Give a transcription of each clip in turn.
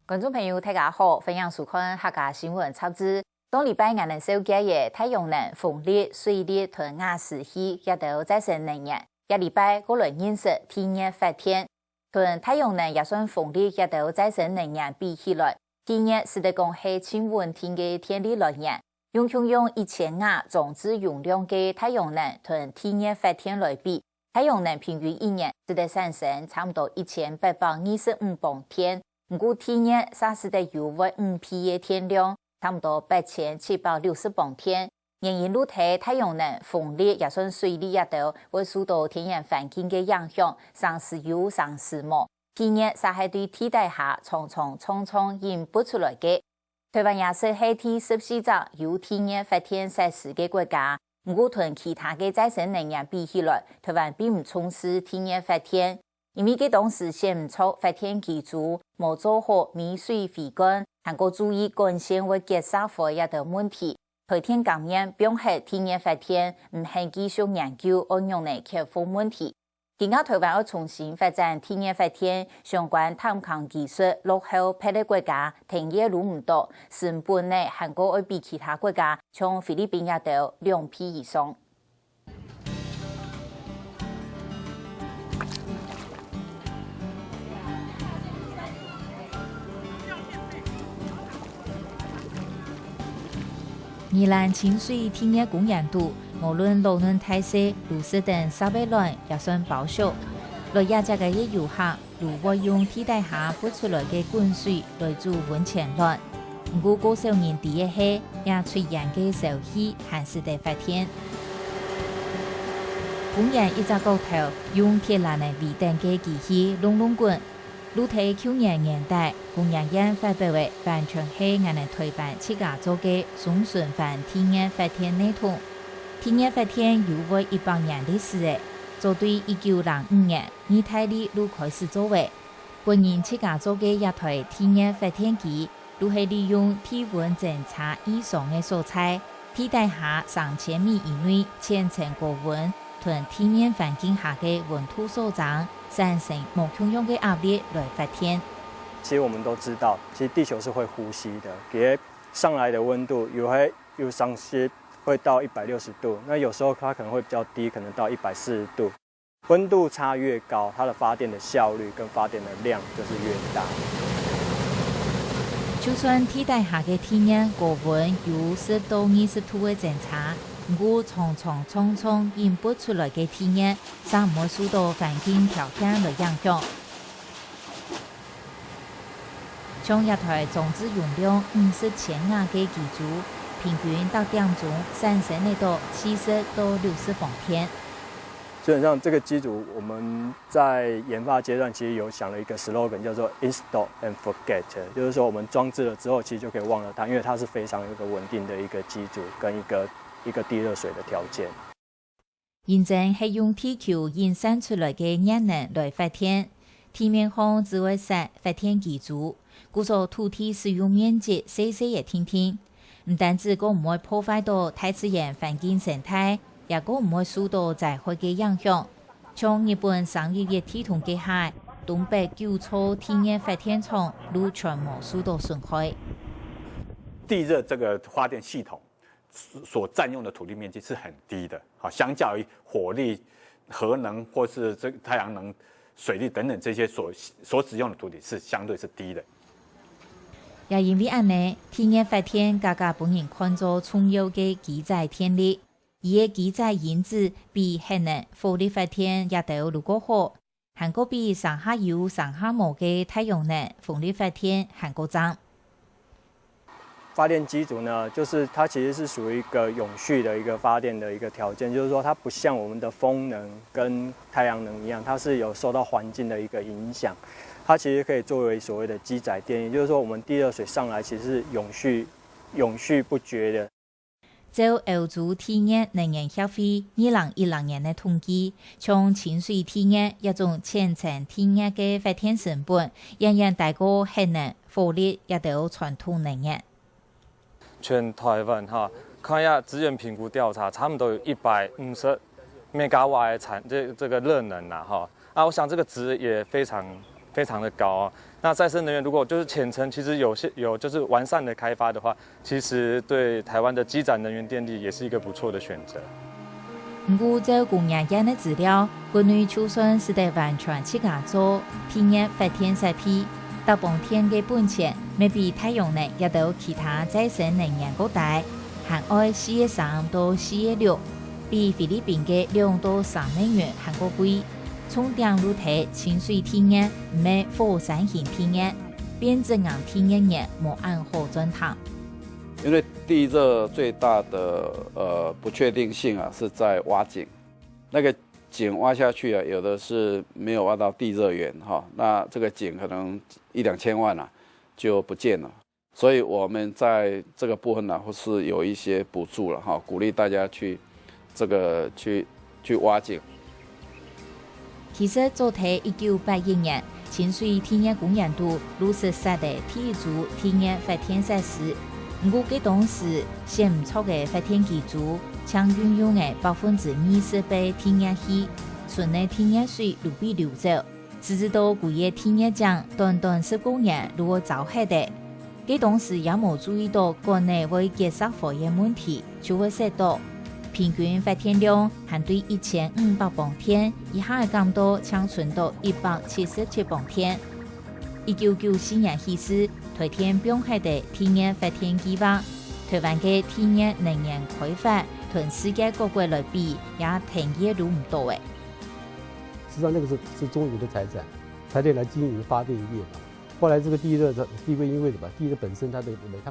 观众朋友，大家好，欢迎收看客家新闻插枝。当礼拜我们收假嘅太阳能、风力、水力同瓦斯气也都再生能源。一礼拜我来认识天然发电，同太阳能也算风力也都再生能源比起来，天然是得讲系轻稳定嘅电力来源。用1000瓦总之容量嘅太阳能同天然发电来比，太阳能平均一年只得产生差不多1825磅电。不过天然啥时得有为5批的天量，差不多8760磅天。原因路睇太阳能、风力也算水力也都会受到天然环境的影响，上时有上时无。天然啥系对替代下常引不出来嘅。台湾也是系第14个有天然发电设施的国家，不过同其他的再生能源比起来，台湾并不重视天然发电。因为佢当时先唔错发电基础，冇做好米水回管，还个注意管线会结沙火也等问题。台电今年表示天然发电唔系继续研究按用嚟克服问题。而家台湾要重新发展天然发电相关探勘技术落後別的國家停業路唔多，成本呢韓國會比其他國家像菲律賓也都2倍以上。宜蘭清水天然公園度，無論路輪態勢、路勢等設備類也算保守。來亞這個嘅遊客，如果用替代下付出來嘅滾水來做溫泉卵，不過少年底嘅係也出現嘅燒氣還是得發電。公園一隻高頭用鐵欄嘅微電嘅機器隆滾。路體去年代，公園因發表為完全係我哋台灣自家做嘅總循環天然發電系統。天然發電有為100年歷史嘅，做對1905年義大利路開始做嘅。本人自家做嘅一台天然發電機，都係利用體溫偵察以上嘅素材，替代下3000米以內淺層高溫同天然環境下嘅溫度所長。產生無同樣的壓力來發電。其實我們都知道，其實地球是會呼吸的，給上來的溫度有上些會到160度，那有時候它可能會比較低，可能到140度。溫度差越高，它的發電的效率跟發電的量就是越大。就算替代下嘅天然高溫有10到20度嘅偵察。我匆匆引不出來嘅天然，才唔會受到環境條件嘅影響。像一台總之容量50,000瓦嘅機組，平均到點鐘產生得到70到60磅電。基本上，這個機組我們在研發階段其實有想了一個 slogan，叫做 install and forget， 就是說我們裝置了之後，其實就可以忘了它，因為它是非常有一個穩定的一個機組跟一個地熱水的條件。現正係用地球衍生出來嘅熱能來發電，地面上只會設發電機組，故所土地使用面積細嘅聽，唔單止個唔會破壞到大自然環境生態，也個唔會受到災害嘅影響。從日本311鐵通計下，東北9座天然發電廠都全冇受到損害。地熱這個發電系統所佔用的土地面積是很低的，好，相較於火力、核能或是這太陽能、水力等等這些所使用的土地是相對是低的。也因為安呢，天然發電價格本人看作重要嘅基載電力，伊嘅基載因子比核能、風力發電也都如果好，韓國比上下有上下無嘅太陽能、風力發電韓國漲。發電機組呢，就是它其實是屬於一個永續的一個發電的一個條件，就是說它不像我們的風能跟太陽能一樣，它是有受到環境的一個影響，它其實可以作為所謂的基載電，也就是說我們地熱水上來其實是永續不絕的。就歐洲天然能源協會2010年的統計，從清水天然一種淺層天然嘅發電成本，遠大過核能、風力也都傳統能源。全台灣看一下資源評估調查，差不多有150 ಮೆಗಾ瓦的這個熱能啦，我想這個值也非常非常的高啊。那再生能源如果就是浅层，其实有就是完善的开发的话，其实对台湾的基展能源电力也是一个不错的选择。不过，照公研院的资料，国内就算是在完全自家做天然发电设备，大部分的本钱未比太阳能也到其他再生能源高大，含爱4.3到4.6，比菲律宾的2到3美元还高贵。从电路睇，清水天然唔系火山型天然，变质硬天然也冇按好转烫。因为地热最大的不确定性啊是在挖井，那个井挖下去啊，有的是没有挖到地热源哈，那这个井可能1-2千万啊就不见了，所以我们在这个部分呢，或是有一些补助了哈，鼓励大家去挖井。其实早喺1981年，清水天然公园度落实设的第一组天然发电设施。不过，佢当时先唔错嘅发电机组，将运用嘅20%倍天然气，纯嘅天然水路边流走，直至到古嘅天然浆短19年如果造黑的。佢当时也冇注意到国内会结束火焰问题，就会说到平均发电量含对1500磅天以下嘅咁多，抢存到177磅天。1994年起始推天并系的天然发电计划，台湾嘅天然能源开发同世界各国来比，也停业率唔多诶。实际上那个是中油的财产，才得来经营发电业嘛。后来这个地热的地位因为什么？地热本身它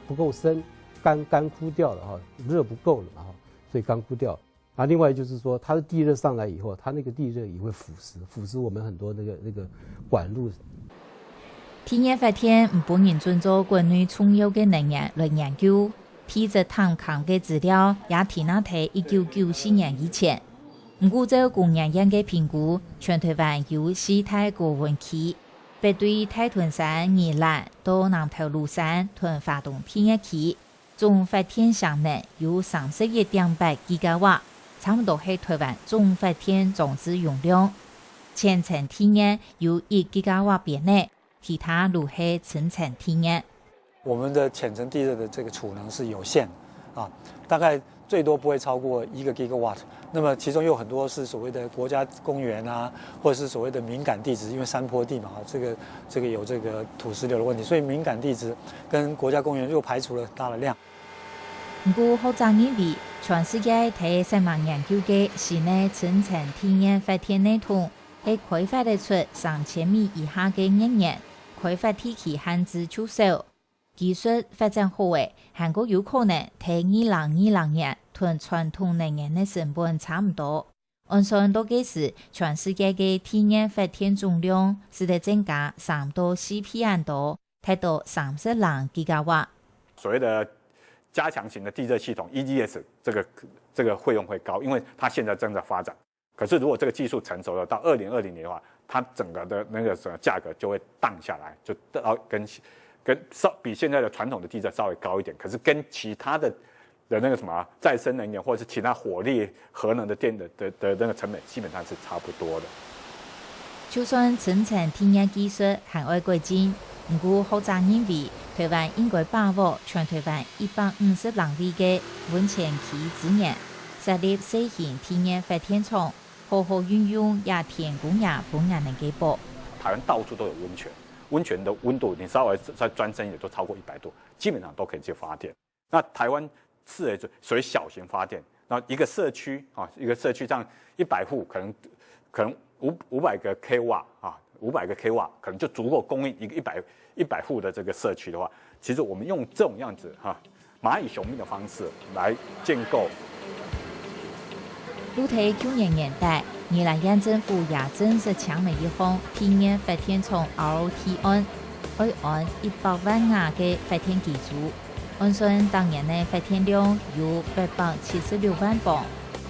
不够深，干枯掉了哈，热不够了嘛哈，所以干枯掉。啊，另外就是说，它的地热上来以后，它那个地热也会腐蚀我们很多那个管路。天然发电唔本人遵照国内重要嘅能源来研究，批着探康嘅资料也提那睇1994年以前。不过照工研院嘅评估，全台湾有4大高温期，别对太屯山、宜兰到南投鹿山屯发动天然气，总发电项能有31.8吉瓦，差不多系台湾总发电总值用量。浅层天然有1吉瓦边内。其他如黑层层天然，我们的浅层地热的这个储能是有限啊，大概最多不会超过1个 gigawatt。那么其中有很多是所谓的国家公园啊，或者是所谓的敏感地质，因为山坡地嘛，这个有这个土石流的问题，所以敏感地质跟国家公园又排除了很大的量。不过学者认为，全世界第10万研究嘅室内层层天然发电系统，係開發得出3000米以下嘅能源。開發天氣限制超少，技術發展好嘅，韓國有可能喺2020年同傳統能源嘅成本差唔多。按算到幾時，全世界嘅天然發電總量是得增加3到4倍多，達到32吉瓦。所謂的加強型的地熱系統 EGS， 這個費用會高，因為它現在正在發展。可是如果這個技術成熟了，到2020年的話，它整個的那個價格就會盪下來，就到比現在的傳統的地熱稍微高一點。可是跟其他的那個什麼再生能源或者是其他火力、核能的電的那個成本，基本上是差不多的。就算生產天然技術向外國進，不過學者認為，台灣應該把握全台灣150人位嘅溫泉期資源，設立小型天然發電廠。好好運用也天公也本人能給報。台灣到處都有溫泉，溫泉的溫度你稍微再鑽深一點都超過100度，基本上都可以去發電。那台灣是屬於小型發電，那一個社區啊，一個社區這樣100戶可能500個 k 瓦啊，500個 k 瓦可能就足夠供應一個100戶的這個社區的話，其實我們用這種樣子哈螞蟻雄兵的方式來建構。路睇90年代，宜蘭縣政府也正式搶了一項天然發電廠 ROT 案，會按100萬瓦嘅發電機組，按算當年嘅發電量有876萬磅，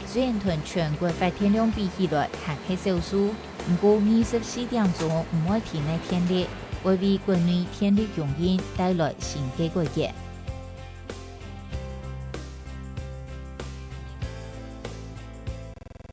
雖然同全國發電量比起來還係少數，不過24點鐘唔會停嘅電力，會為國內電力供應帶來新嘅改革。